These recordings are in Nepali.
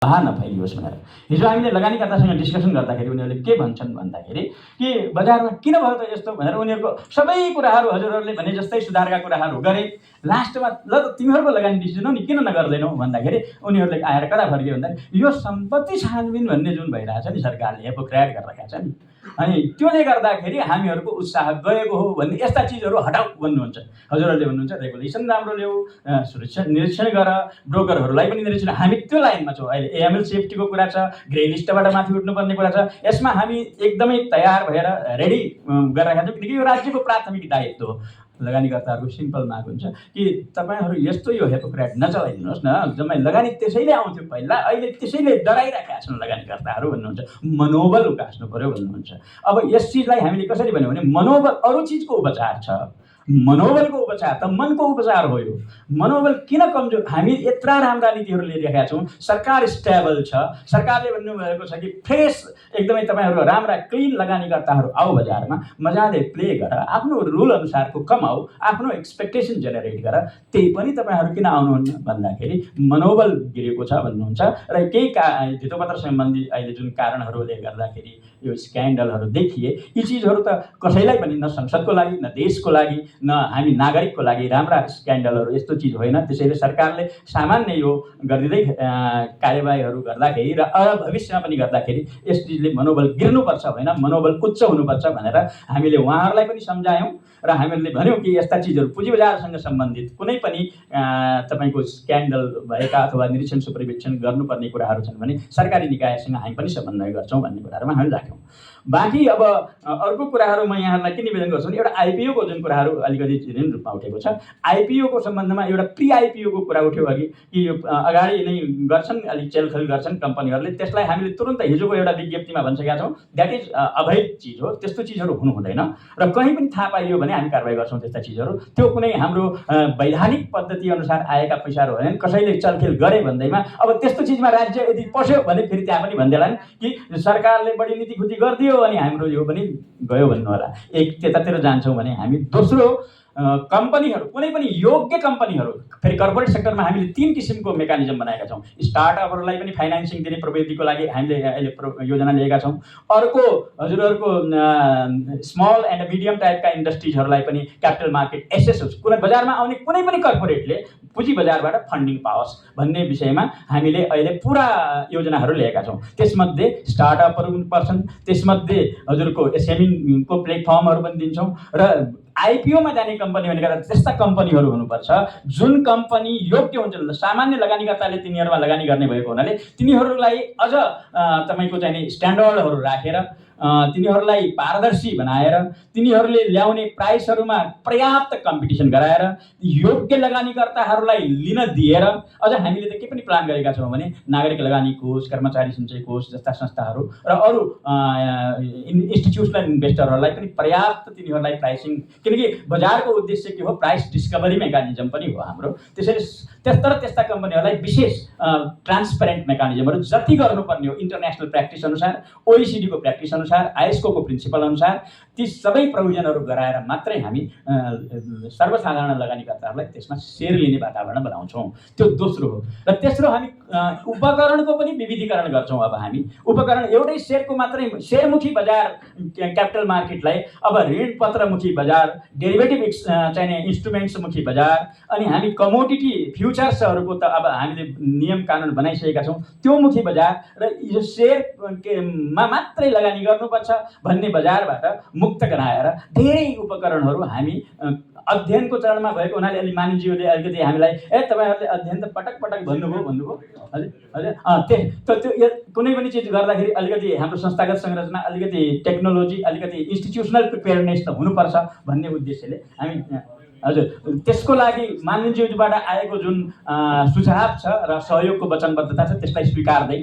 नफैलियोस् भनेर। हिजो हामीले लगानीकर्तासँग डिस्कसन गर्दाखेरि उनीहरूले के भन्छन् भन्दाखेरि कि बजारमा किन भयो त यस्तो भनेर उनीहरूको सबै कुराहरू हजुरहरूले भने जस्तै सुधारका कुराहरू गरे। लास्टमा ल तिमीहरूको लगानी डिसिजन हो नि किन नगर्दैनौ भन्दाखेरि उनीहरूले आएर कता फर्कियो भन्दाखेरि यो सम्पत्ति छानबिन भन्ने जुन भइरहेछ नि सरकारले हिपोक्रेट गरिरहेको छ नि, अनि त्यसले गर्दाखेरि हामीहरूको उत्साह गएको हो भन्ने यस्ता चिजहरू हटाऊ भन्नुहुन्छ। हजुरहरूले भन्नुहुन्छ रेगुलेसन राम्रो ल्याऊ, सुरक्षा निरीक्षण गर, ब्रोकरहरूलाई पनि निरीक्षण। हामी त्यो लाइनमा छौँ। अहिले एएमएल सेफ्टीको कुरा छ, ग्रे लिस्टबाट माथि उठ्नुपर्ने कुरा छ। यसमा हामी एकदमै तयार भएर रेडी गरिरहेका छौँ, किनकि यो राज्यको प्राथमिक दायित्व हो। लगानीकर्ताहरूको सिम्पल माग हुन्छ कि तपाईँहरू यस्तो यो हिपोक्रेट नचलाइदिनुहोस् न, जम्मै लगानी त्यसैले आउँथ्यो पहिला, अहिले त्यसैले डराइरहेका छन् लगानीकर्ताहरू भन्नुहुन्छ। मनोबल उकास्नु पर्यो भन्नुहुन्छ। अब यस चिजलाई हामीले कसरी भन्यौँ भने मनोबल अरू चिजको उपचार छ, मनोबलको उपचार त मनको उपचार हो। यो मनोबल किन कमजोर? हामी यत्रा राम्रा नीतिहरू लिइरहेका छौँ, सरकार स्टेबल छ, सरकारले भन्नुभएको छ कि फ्रेस एकदमै तपाईँहरू राम्रा क्लिन लगानीकर्ताहरू आऊ बजारमा, मजाले प्ले गर, आफ्नो रुल अनुसारको कमाऊ, आफ्नो एक्सपेक्टेसन जेनेरेट गर। त्यही पनि तपाईँहरू किन आउनुहुन्न भन्दाखेरि मनोबल गिरेको छ भन्नुहुन्छ। र केही धितोपत्र सम्बन्धी अहिले जुन कारणहरूले गर्दाखेरि यो स्क्यान्डलहरू देखिए, यी चिजहरू त कसैलाई पनि न संसदको लागि, न देशको लागि, न हामी नागरिकको लागि राम्रा स्क्यान्डलहरू यस्तो चिज होइन। त्यसैले सरकारले सामान्य यो गरिँदै कार्यवाहीहरू गर्दाखेरि र भविष्यमा पनि गर्दाखेरि यस चिजले मनोबल गिर्नुपर्छ होइन, मनोबल उच्च हुनुपर्छ भनेर हामीले उहाँहरूलाई पनि सम्झायौँ र हामीहरूले भन्यौँ कि यस्ता चिजहरू पुँजी बजारसँग सम्बन्धित कुनै पनि तपाईँको स्क्यान्डल भएका अथवा निरीक्षण सुपरिवेक्षण गर्नुपर्ने कुराहरू छन् भने सरकारी निकायसँग हामी पनि समन्वय गर्छौँ भन्ने कुराहरूमा हामी राख्यौँ। बाँकी अब अर्को कुराहरू म यहाँहरूलाई के निवेदन गर्छु भने एउटा आइपिओको जुन कुराहरू अलिकति ऋण रूपमा उठेको छ, आइपिओको सम्बन्धमा एउटा प्री आइपिओको कुरा उठ्यो अघि कि यो अगाडि नै गर्छन्, अलिक चेलखेल गर्छन् कम्पनीहरूले, त्यसलाई हामीले तुरन्त हिजोको एउटा विज्ञप्तिमा भनिसकेका छौँ द्याट इज अवैध चिज हो, त्यस्तो चिजहरू हुनु हुँदैन र कहीँ पनि थाहा पाइयो भने हामी कारवाही गर्छौँ त्यस्ता चिजहरू। त्यो कुनै हाम्रो वैधानिक पद्धति अनुसार आएका पैसाहरू होइन, कसैले चलखेल गरे भन्दैमा अब त्यस्तो चिजमा राज्य यदि पस्यो भने फेरि त्यहाँ पनि भन्दैलान् कि सरकारले बढी नीति खुती गरिदियो अनि हाम्रो यो पनि गयो भन्नु होला। एक त्यतातिर जान्छौँ भने हामी दोस्रो कम्पनीहरू, कुनै पनि योग्य कम्पनीहरू, फेरि कर्पोरेट सेक्टरमा हामीले 3 किसिमको मेकानिजम बनाएका छौँ। स्टार्टअपहरूलाई पनि फाइनेन्सिङ दिने प्रविधिको लागि हामीले अहिले योजना लिएका छौँ। अर्को हजुरहरूको स्मल एन्ड मिडियम टाइपका इन्डस्ट्रिजहरूलाई पनि क्यापिटल मार्केट एसेस, कुनै बजारमा आउने कुनै पनि कर्पोरेटले पुँजी बजारबाट फन्डिङ पाओस् भन्ने विषयमा हामीले अहिले पुरा योजनाहरू लिएका छौँ। त्यसमध्ये स्टार्टअपहरू पनि पर्छन्, त्यसमध्ये हजुरको एसएमईको प्लेटफर्महरू पनि दिन्छौँ र आइपिओमा जाने कम्पनी भनेका त्यस्ता कम्पनीहरू हुनुपर्छ जुन कम्पनी योग्य हुन्छन्। सामान्य लगानीकर्ताले तिनीहरूमा लगानी गर्ने भएको हुनाले तिनीहरूलाई अझ तपाईँको चाहिँ नि स्ट्यान्डर्डहरू राखेर तिनीहरूलाई पारदर्शी बनाएर तिनीहरूले ल्याउने प्राइसहरूमा पर्याप्त कम्पिटिसन गराएर योग्य लगानीकर्ताहरूलाई लिन दिएर, अझ हामीले त के पनि प्लान गरेका छौँ भने नागरिक लगानी कोष, कर्मचारी सञ्चय कोष जस्ता संस्थाहरू र अरू इन्स्टिट्युसनल इन्भेस्टरहरूलाई पनि पर्याप्त तिनीहरूलाई प्राइसिङ, किनकि बजारको उद्देश्य के हो, प्राइस डिस्कभरी मेकानिजम पनि हो हाम्रो। त्यसैले त्यस्ता कम्पनीहरूलाई विशेष ट्रान्सपेरेन्ट मेकानिजमहरू जति गर्नुपर्ने हो इन्टरनेसनल प्र्याक्टिस अनुसार, ओइसिडीको प्र्याक्टिस अनुसार, आइएसको प्रिन्सिपल अनुसार ती सबै प्रोभिजनहरू गराएर मात्रै हामी सर्वसाधारण लगानीकर्ताहरूलाई त्यसमा सेयर लिने वातावरण बनाउँछौँ। त्यो दोस्रो हो। र तेस्रो हामी उपकरणको पनि विविधीकरण गर्छौँ। अब हामी उपकरण एउटै सेयरको मात्रै, सेयरमुखी बजार क्यापिटल मार्केटलाई अब ऋणपत्रमुखी बजार, डेरिभेटिभ चाहिँ इन्स्ट्रुमेन्ट्समुखी बजार, अनि हामी कमोडिटी फ्युचर्सहरूको त अब हामीले नियम कानुन बनाइसकेका छौँ, त्यो मुखी बजार र यो सेयरमा मात्रै लगानी गर्नुपर्छ भन्ने बजारबाट मुक्त गराएर धेरै उपकरणहरू हामी अध्ययनको चरणमा भएको हुनाले अलि मानिसज्यूले अलिकति हामीलाई तपाईँहरूले अध्ययन त पटक पटक भन्नुभयो हजुर त्यो कुनै पनि चिज गर्दाखेरि अलिकति हाम्रो संस्थागत संरचना, अलिकति टेक्नोलोजी, अलिकति इन्स्टिट्युसनल प्रिपेयरनेस त हुनुपर्छ भन्ने उद्देश्यले हामी हजुर त्यसको लागि मानिसज्यूबाट आएको जुन सुझाव छ र सहयोगको वचनबद्धता छ त्यसलाई स्वीकार्दै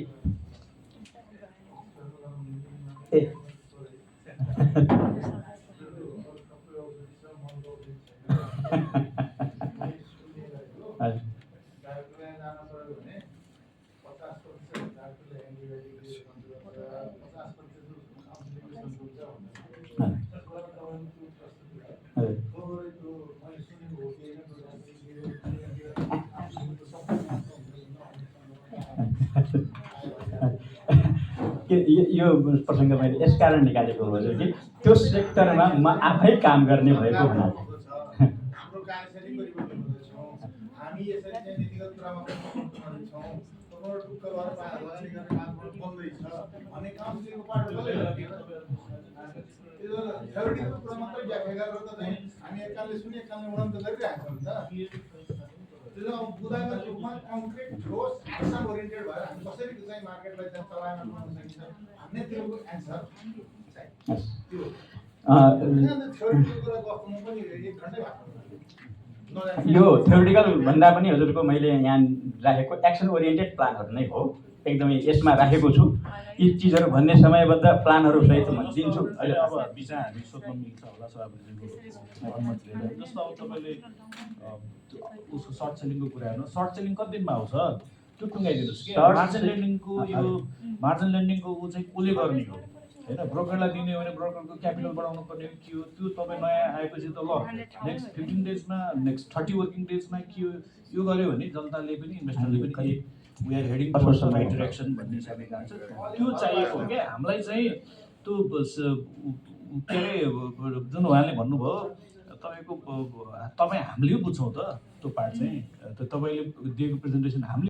यो प्रसङ्ग मैले यस कारण निकालेको हो कि त्यो सेक्टरमा म आफै काम गर्ने भएको हुनाले हाम्रो कार्यशैली परिवर्तन गर्दैछौँ हामी यसरी चाहिँ नीतिगत कुरामा पनि गर्दैछौँ तपाईँहरू ढुक्क भएर लगानी गर्ने वातावरण बन्दैछ भन्ने काउन्सिलको पाटो थ्योरिटिकल कुरा मात्रै व्याख्या गरेर त चाहिँ हामी एककालले सुने एककालले उडान त गरिरहेको छ नि त त्यो अब बुदागत रूपमा कङ्क्रिट ठोस एक्सन ओरिएन्टेड भएर हामी कसरी चाहिँ मार्केटलाई चाहिँ चलायमान गर्न सकिन्छ भन्ने त्यो एन्सर त्यो थ्योरिटिकल कुरा गर्नु पनि एक घन्टै भएको यो थ्योरिटिकल भन्दा पनि हजुरको मैले यहाँ राखेको एक्सन ओरिएन्टेड प्लानहरू नै हो एकदमै यसमा राखेको छु यी चिजहरू भन्ने समयबद्ध प्लानहरू सहित म दिन्छु। अहिले अब विचार हामी सोध्न मिल्छ होला सभापतिज्यूको अनुमति लिएर जस्तो अब तपाईँले उसको सर्ट सेलिङको कुरा हेर्नु सर्ट सेलिङ कति दिनमा आउँछ त्यो टुङ्गाइदिनुहोस् कि मार्जिन लेन्डिङको यो मार्जिन लेन्डिङको ऊ चाहिँ कसले गर्ने हो होइन ब्रोकरलाई दिने हो भने ब्रोकरको क्यापिटल बढाउनु पर्ने हो के हो त्यो तपाईँ नयाँ आएपछि त ल नेक्स्ट 15 डेजमा नेक्स्ट 30 वर्किङ डेजमा के हो यो गर्यो भने जनताले पनि इन्भेस्टरले पनि we are heading towards the right direction भन्ने हिसाबले जान्छ त्यो चाहिएको हो क्या हामीलाई चाहिँ त्यो के अरे जुन उहाँले भन्नुभयो तपाईँ हामीले बुझ्छौँ त त्यो पार्ट चाहिँ तपाईँले दिएको प्रेजेन्टेसन हामीले